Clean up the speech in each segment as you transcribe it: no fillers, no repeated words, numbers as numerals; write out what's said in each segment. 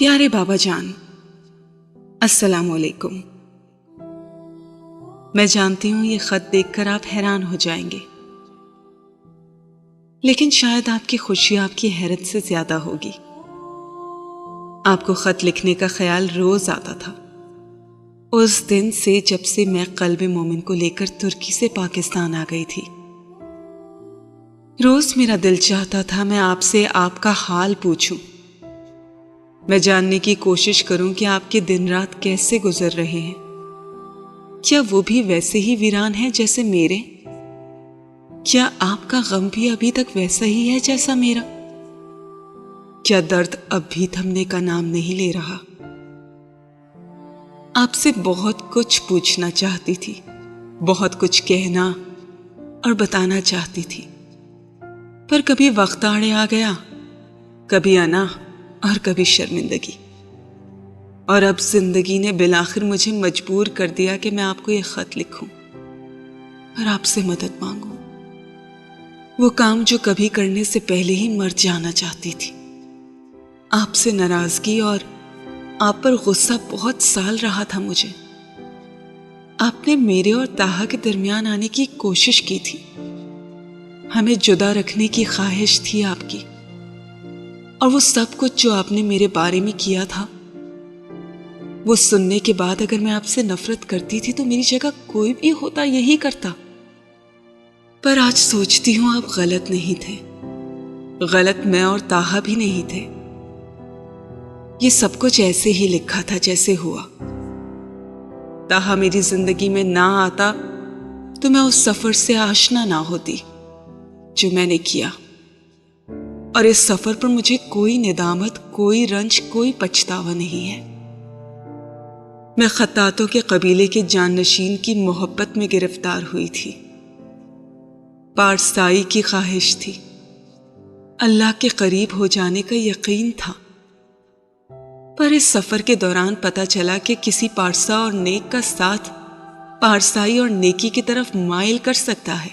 प्यारे बाबा जान, अस्सलाम वालेकुम। मैं जानती हूं ये खत देखकर आप हैरान हो जाएंगे, लेकिन शायद आपकी खुशी आपकी हैरत से ज्यादा होगी। आपको खत लिखने का ख्याल रोज आता था, उस दिन से जब से मैं क़ल्ब मोमिन को लेकर तुर्की से पाकिस्तान आ गई थी। रोज मेरा दिल चाहता था मैं आपसे आपका हाल पूछूं, मैं जानने की कोशिश करूं कि आपके दिन रात कैसे गुजर रहे हैं। क्या वो भी वैसे ही वीरान हैं जैसे मेरे? क्या आपका गम भी अभी तक वैसा ही है जैसा मेरा? क्या दर्द अब भी थमने का नाम नहीं ले रहा? आपसे बहुत कुछ पूछना चाहती थी, बहुत कुछ कहना और बताना चाहती थी, पर कभी वक्त आड़े आ गया, कभी अना और कभी शर्मिंदगी। और अब जिंदगी ने बिलाखिर मुझे मजबूर कर दिया कि मैं आपको यह खत लिखूं और आपसे मदद मांगूं। वो काम जो कभी करने से पहले ही मर जाना चाहती थी। आपसे नाराजगी और आप पर गुस्सा बहुत साल रहा था मुझे। आपने मेरे और ताहा के दरमियान आने की कोशिश की थी, हमें जुदा रखने की ख्वाहिश थी आपकी, और वो सब कुछ जो आपने मेरे बारे में किया था, वो सुनने के बाद अगर मैं आपसे नफरत करती थी तो मेरी जगह कोई भी होता यही करता। पर आज सोचती हूं आप गलत नहीं थे, गलत मैं और ताहा भी नहीं थे। ये सब कुछ ऐसे ही लिखा था जैसे हुआ। ताहा मेरी जिंदगी में ना आता तो मैं उस सफर से आशना ना होती जो मैंने किया, और इस सफर पर मुझे कोई निदामत, कोई रंज, कोई पछतावा नहीं है। मैं खत्तातों के कबीले के जाननशीन की मोहब्बत में गिरफ्तार हुई थी। पारसाई की ख्वाहिश थी, अल्लाह के करीब हो जाने का यकीन था। पर इस सफर के दौरान पता चला कि किसी पारसा और नेक का साथ पारसाई और नेकी की तरफ माइल कर सकता है,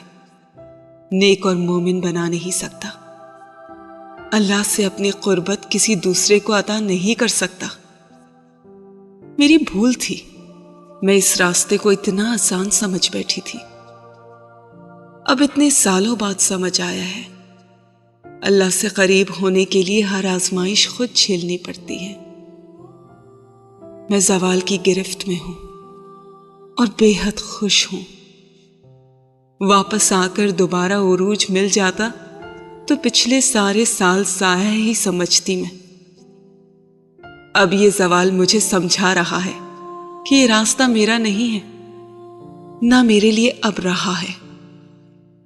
नेक और मोमिन बना नहीं सकता। अल्लाह से अपनी कुर्बत किसी दूसरे को अता नहीं कर सकता। मेरी भूल थी, मैं इस रास्ते को इतना आसान समझ बैठी थी। अब इतने सालों बाद समझ आया है, अल्लाह से करीब होने के लिए हर आजमाइश खुद झेलनी पड़ती है। मैं ज़वाल की गिरफ्त में हूं और बेहद खुश हूं। वापस आकर दोबारा उरूज मिल जाता तो पिछले सारे साल ज़ाया ही समझती मैं। अब ये ज़वाल मुझे समझा रहा है कि ये रास्ता मेरा नहीं है, ना मेरे लिए अब रहा है।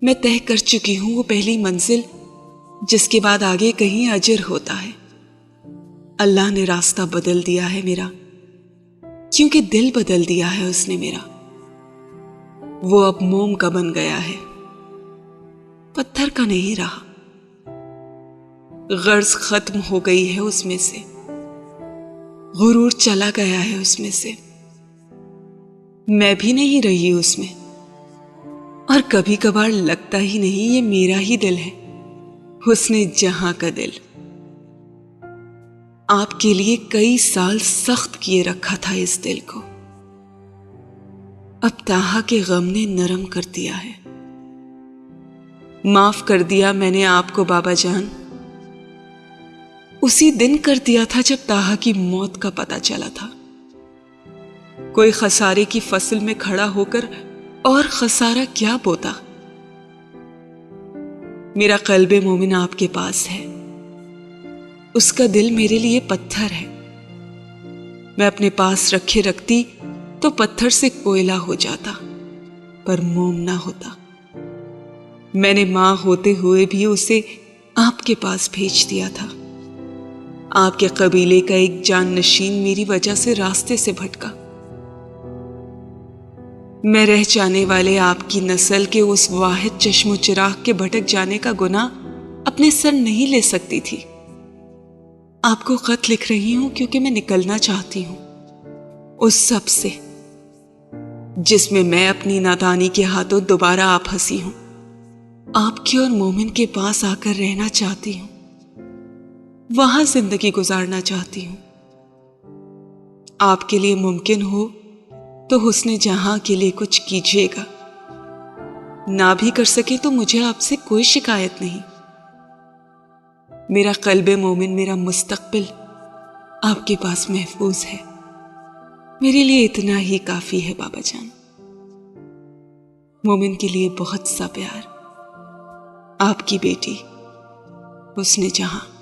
मैं तय कर चुकी हूं वो पहली मंजिल जिसके बाद आगे कहीं अजर होता है। अल्लाह ने रास्ता बदल दिया है मेरा, क्योंकि दिल बदल दिया है उसने मेरा। वो अब मोम का बन गया है, पत्थर का नहीं रहा। गर्ज खत्म हो गई है उसमें से, गुरूर चला गया है उसमें से, मैं भी नहीं रही उसमें। और कभी कभार लगता ही नहीं ये मेरा ही दिल है, हुस्ने जहां का दिल। आपके लिए कई साल सख्त किए रखा था इस दिल को, अब ताहा के गम ने नरम कर दिया है। माफ कर दिया मैंने आपको बाबा जान, उसी दिन कर दिया था जब ताहा की मौत का पता चला था। कोई खसारे की फसल में खड़ा होकर और खसारा क्या बोता। मेरा क़ल्बे मोमिन आपके पास है, उसका दिल मेरे लिए पत्थर है। मैं अपने पास रखे रखती तो पत्थर से कोयला हो जाता, पर मोम ना होता। मैंने मां होते हुए भी उसे आपके पास भेज दिया था। आपके कबीले का एक जाननशीन मेरी वजह से रास्ते से भटका। मैं रह जाने वाले आपकी नस्ल के उस वाहिद चश्मो चिराग के भटक जाने का गुनाह अपने सर नहीं ले सकती थी। आपको खत लिख रही हूं क्योंकि मैं निकलना चाहती हूं उस सब से जिसमें मैं अपनी नादानी के हाथों दोबारा आप हंसी हूं। आपके और मोमिन के पास आकर रहना चाहती हूं, वहां जिंदगी गुजारना चाहती हूं। आपके लिए मुमकिन हो तो हुस्ने जहां के लिए कुछ कीजिएगा। ना भी कर सके तो मुझे आपसे कोई शिकायत नहीं। मेरा क़ल्बे मोमिन, मेरा मुस्तक़बिल आपके पास महफूज है। मेरे लिए इतना ही काफी है बाबा जान। मोमिन के लिए बहुत सा प्यार। आपकी बेटी हुस्ने जहां।